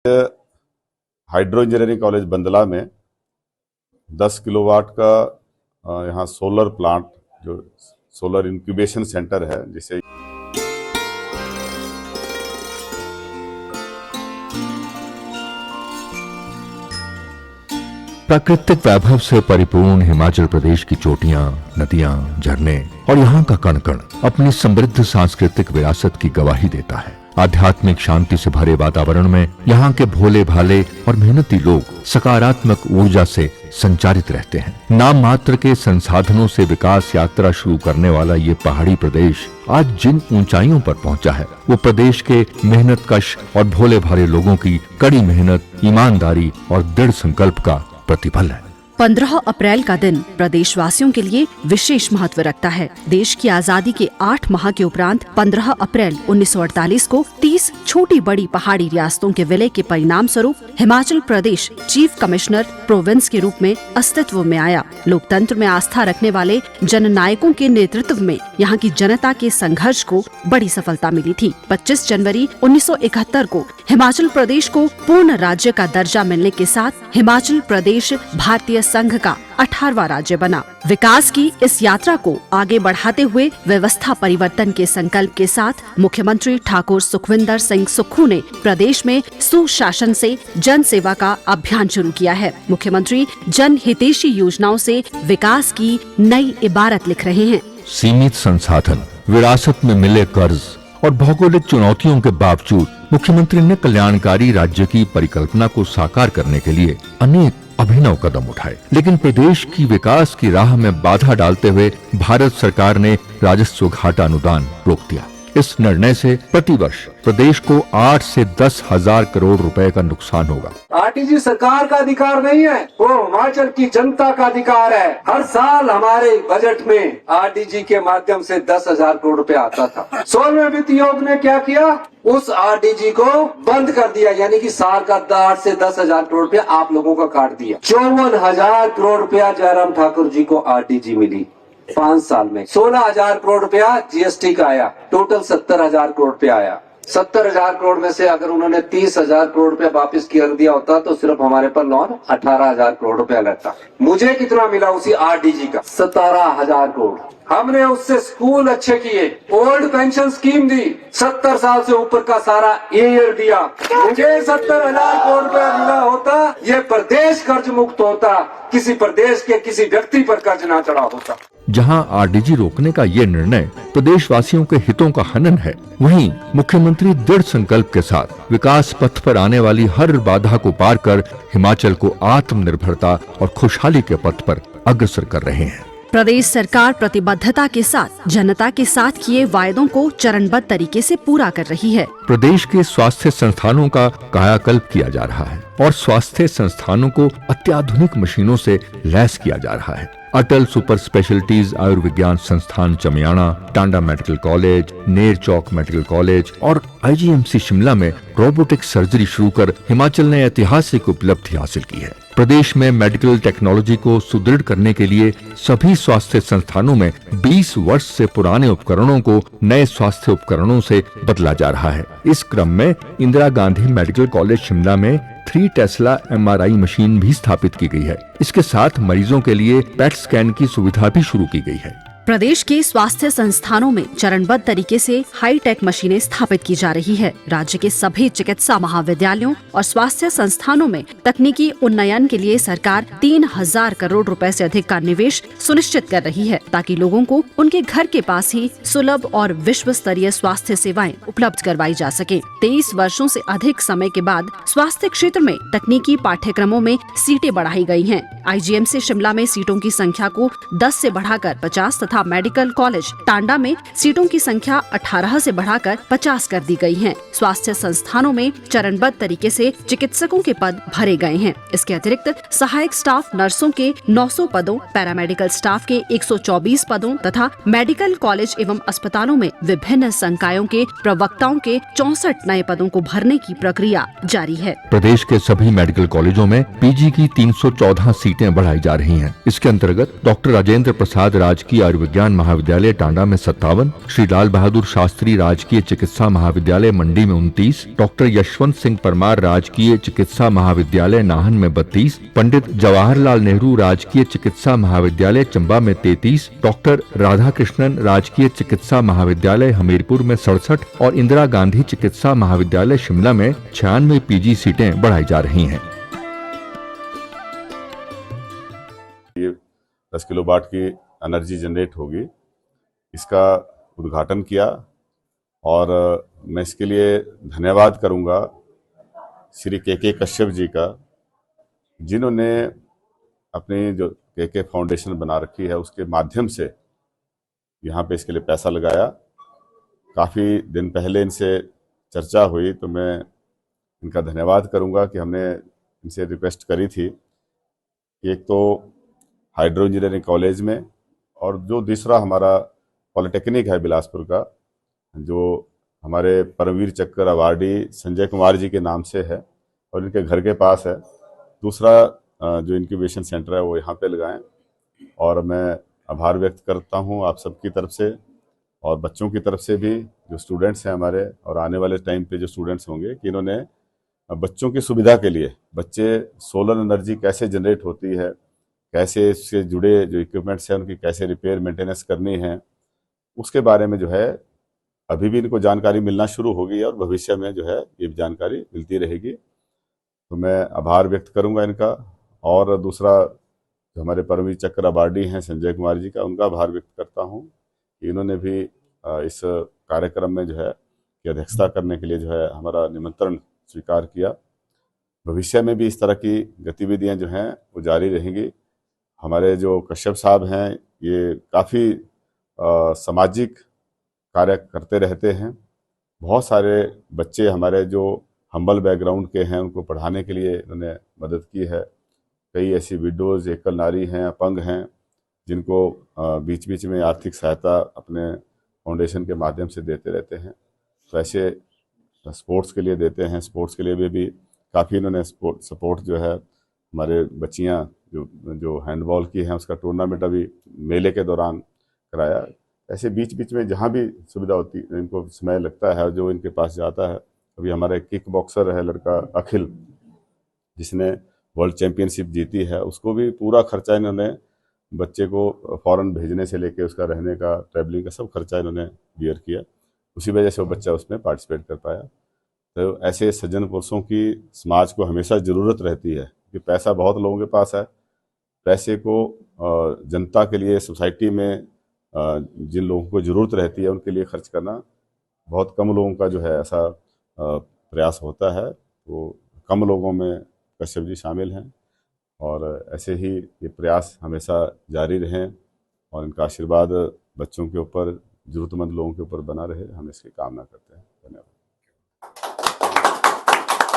Hydro engineering college Bandla में 10 kilowatt का यहाँ सोलर प्लांट जो सोलर इंक्यूबेशन सेंटर है जिसे प्राकृतिक वैभव से परिपूर्ण हिमाचल प्रदेश की चोटियां, नदियां, झरने और यहाँ का कण कण अपनी समृद्ध सांस्कृतिक विरासत की गवाही देता है। आध्यात्मिक शांति से भरे वातावरण में यहाँ के भोले भाले और मेहनती लोग सकारात्मक ऊर्जा से संचारित रहते हैं। नाम मात्र के संसाधनों से विकास यात्रा शुरू करने वाला ये पहाड़ी प्रदेश आज जिन ऊंचाइयों पर पहुंचा है वो प्रदेश के मेहनतकश और भोले भाले लोगों की कड़ी मेहनत, ईमानदारी और दृढ़ संकल्प का प्रतिफल है। 15 अप्रैल का दिन प्रदेशवासियों के लिए विशेष महत्व रखता है। देश की आजादी के 8 माह के उपरांत 15 अप्रैल 1948 को 30 छोटी बड़ी पहाड़ी रियासतों के विलय के परिणाम स्वरूप Himachal Pradesh chief commissioner province के रूप में अस्तित्व में आया। लोकतंत्र में आस्था रखने वाले जननायकों के नेतृत्व में यहाँ की जनता के संघर्ष को बड़ी सफलता मिली थी। 25 जनवरी 1971 को हिमाचल प्रदेश को पूर्ण राज्य का दर्जा मिलने के साथ हिमाचल प्रदेश भारतीय संघ का 18वां राज्य बना। विकास की इस यात्रा को आगे बढ़ाते हुए व्यवस्था परिवर्तन के संकल्प के साथ मुख्यमंत्री ठाकुर सुखविंदर सिंह सुक्खू ने प्रदेश में सुशासन से जन सेवा का अभियान शुरू किया है। मुख्यमंत्री जन हितैषी योजनाओं से विकास की नई इबारत लिख रहे हैं। सीमित संसाधन, विरासत में मिले कर्ज और भौगोलिक चुनौतियों के बावजूद मुख्यमंत्री ने कल्याणकारी राज्य की परिकल्पना को साकार करने के लिए अनेक अभिनव कदम उठाए, लेकिन प्रदेश की विकास की राह में बाधा डालते हुए भारत सरकार ने राजस्व घाटा अनुदान रोक दिया। इस निर्णय से प्रतिवर्ष प्रदेश को 8 से 10 हजार करोड़ रुपए का नुकसान होगा। आरटीजी सरकार का अधिकार नहीं है, वो हिमाचल की जनता का अधिकार है। हर साल हमारे बजट में आरटीजी के माध्यम से 10,000 करोड़ रुपए आता था। 16वें वित्त आयोग ने क्या किया, उस आरटीजी को बंद कर दिया, यानी कि साल का 8 से 10,000 करोड़ रुपया आप लोगों का काट दिया। 54,000 करोड़ रुपया जयराम ठाकुर जी को आरटीजी मिली 5 साल में। 16,000 करोड़ रुपया जीएसटी का आया, टोटल 70,000 करोड़ रुपया आया। 70,000 करोड़ में से अगर उन्होंने 30,000 करोड़ रुपया वापस कर दिया होता तो सिर्फ हमारे पर लोन 18,000 करोड़ रुपया लगता। मुझे कितना मिला उसी आरटीजी का? 17,000 करोड़। हमने उससे स्कूल अच्छे किए, ओल्ड पेंशन स्कीम दी, 70 साल से ऊपर का सारा ईयर दिया। मुझे 70,000 करोड़ रुपया मिला होता, ये प्रदेश कर्ज मुक्त होता, किसी प्रदेश के किसी व्यक्ति पर कर्ज ना चढ़ा होता। जहां आरटीजी रोकने का ये निर्णय प्रदेशवासियों के हितों का हनन है, वहीं मुख्यमंत्री दृढ़ संकल्प के साथ विकास पथ पर आने वाली हर बाधा को पार कर हिमाचल को आत्मनिर्भरता और खुशहाली के पथ पर अग्रसर कर रहे हैं। प्रदेश सरकार प्रतिबद्धता के साथ जनता के साथ किए वायदों को चरणबद्ध तरीके से पूरा कर रही है। प्रदेश के स्वास्थ्य संस्थानों का कायाकल्प किया जा रहा है और स्वास्थ्य संस्थानों को अत्याधुनिक मशीनों से लैस किया जा रहा है। अटल सुपर स्पेशलिटीज आयुर्विज्ञान संस्थान चमियाना, टांडा मेडिकल कॉलेज, नेर चौक मेडिकल कॉलेज और आईजीएमसी शिमला में रोबोटिक सर्जरी शुरू कर हिमाचल ने ऐतिहासिक उपलब्धि हासिल की है। प्रदेश में मेडिकल टेक्नोलॉजी को सुदृढ़ करने के लिए सभी स्वास्थ्य संस्थानों में 20 वर्ष से पुराने उपकरणों को नए स्वास्थ्य उपकरणों से बदला जा रहा है। इस क्रम में इंदिरा गांधी मेडिकल कॉलेज शिमला में 3 टेस्ला MRI मशीन भी स्थापित की गई है। इसके साथ मरीजों के लिए पेट स्कैन की सुविधा भी शुरू की गई है। प्रदेश के स्वास्थ्य संस्थानों में चरणबद्ध तरीके से हाईटेक मशीनें स्थापित की जा रही है। राज्य के सभी चिकित्सा महाविद्यालयों और स्वास्थ्य संस्थानों में तकनीकी उन्नयन के लिए सरकार 3,000 करोड़ रुपए से अधिक का निवेश सुनिश्चित कर रही है, ताकि लोगों को उनके घर के पास ही सुलभ और विश्व स्तरीय स्वास्थ्य सेवाएं उपलब्ध करवाई जा सके। 23 वर्षों से अधिक समय के बाद स्वास्थ्य क्षेत्र में तकनीकी पाठ्यक्रमों में सीटें बढ़ाई गई हैं। आईजीएमसी शिमला में सीटों की संख्या को 10 से बढ़ाकर 50 तथा मेडिकल कॉलेज टांडा में सीटों की संख्या 18 से बढ़ाकर 50 कर दी गई है। स्वास्थ्य संस्थानों में चरणबद्ध तरीके से चिकित्सकों के पद भरे गए हैं। इसके अतिरिक्त सहायक स्टाफ नर्सों के 900 पदों, पैरामेडिकल स्टाफ के 124 पदों तथा मेडिकल कॉलेज एवं अस्पतालों में विभिन्न संकायों के प्रवक्ताओं के 64 नए पदों को भरने की प्रक्रिया जारी है। प्रदेश के सभी मेडिकल कॉलेजों में पीजी की 314 सीटें बढ़ाई जा रही हैं। इसके अंतर्गत डॉक्टर राजेंद्र प्रसाद राजकीय आयुर्विज्ञान महाविद्यालय टांडा में 57, श्री लाल बहादुर शास्त्री राजकीय चिकित्सा महाविद्यालय मंडी में 29, डॉक्टर यशवंत सिंह परमार राजकीय चिकित्सा महाविद्यालय नाहन में 32, पंडित जवाहरलाल नेहरू राजकीय चिकित्सा महाविद्यालय चंबा में 33, डॉक्टर राधाकृष्णन राजकीय चिकित्सा महाविद्यालय हमीरपुर में 67 और इंदिरा गांधी चिकित्सा महाविद्यालय शिमला में 96 पीजी सीटें बढ़ाई जा रही हैं। 10 किलोवाट की एनर्जी जनरेट होगी, इसका उद्घाटन किया और मैं इसके लिए धन्यवाद करूंगा श्री के कश्यप जी का, जिन्होंने अपनी जो के फाउंडेशन बना रखी है उसके माध्यम से यहाँ पे इसके लिए पैसा लगाया। काफ़ी दिन पहले इनसे चर्चा हुई तो मैं इनका धन्यवाद करूंगा कि हमने इनसे रिक्वेस्ट करी थी कि एक तो हाइड्रो इंजीनियरिंग कॉलेज में और जो दूसरा हमारा पॉलिटेक्निक है बिलासपुर का, जो हमारे परमवीर चक्र अवार्डी संजय कुमार जी के नाम से है और इनके घर के पास है, दूसरा जो इंक्यूबेशन सेंटर है वो यहाँ पे लगाएं। और मैं आभार व्यक्त करता हूँ आप सबकी तरफ से और बच्चों की तरफ से भी, जो स्टूडेंट्स हैं हमारे और आने वाले टाइम पे जो स्टूडेंट्स होंगे, कि इन्होंने बच्चों की सुविधा के लिए, बच्चे सोलर एनर्जी कैसे जनरेट होती है, कैसे इससे जुड़े जो इक्विपमेंट्स हैं उनकी कैसे रिपेयर मेंटेनेंस करनी है, उसके बारे में जो है अभी भी इनको जानकारी मिलना शुरू होगी और भविष्य में जो है ये जानकारी मिलती रहेगी। तो मैं आभार व्यक्त करूंगा इनका। और दूसरा जो हमारे परमवीर चक्र अवार्डी हैं संजय कुमार जी का, उनका आभार व्यक्त करता हूं कि इन्होंने भी इस कार्यक्रम में जो है की अध्यक्षता करने के लिए जो है हमारा निमंत्रण स्वीकार किया। भविष्य में भी इस तरह की गतिविधियां जो हैं वो जारी रहेंगी। हमारे जो कश्यप साहब हैं ये काफ़ी सामाजिक कार्य करते रहते हैं। बहुत सारे बच्चे हमारे जो हम्बल बैकग्राउंड के हैं उनको पढ़ाने के लिए इन्होंने मदद की है। कई ऐसी विडोज़, एकल नारी हैं, अपंग हैं, जिनको बीच बीच में आर्थिक सहायता अपने फाउंडेशन के माध्यम से देते रहते हैं। तो ऐसे स्पोर्ट्स के लिए देते हैं, स्पोर्ट्स के लिए भी काफ़ी इन्होंने सपोर्ट जो है, हमारे बच्चियां जो हैंडबॉल की हैं उसका टूर्नामेंट अभी मेले के दौरान कराया। ऐसे बीच बीच में जहाँ भी सुविधा होती इनको समय लगता है जो इनके पास जाता है। अभी हमारा किक बॉक्सर है लड़का अखिल, जिसने वर्ल्ड चैंपियनशिप जीती है, उसको भी पूरा खर्चा इन्होंने बच्चे को फॉरेन भेजने से लेके उसका रहने का, ट्रैवलिंग का सब खर्चा इन्होंने बियर किया। उसी वजह से वो बच्चा उसमें पार्टिसिपेट कर पाया। तो ऐसे सज्जन पुरुषों की समाज को हमेशा ज़रूरत रहती है कि पैसा बहुत लोगों के पास है, पैसे को जनता के लिए, सोसाइटी में जिन लोगों को ज़रूरत रहती है उनके लिए खर्च करना बहुत कम लोगों का जो है ऐसा प्रयास होता है। तो कम लोगों में कश्यप जी शामिल हैं और ऐसे ही ये प्रयास हमेशा जारी रहें और इनका आशीर्वाद बच्चों के ऊपर, ज़रूरतमंद लोगों के ऊपर बना रहे, हम इसकी कामना करते हैं। धन्यवाद।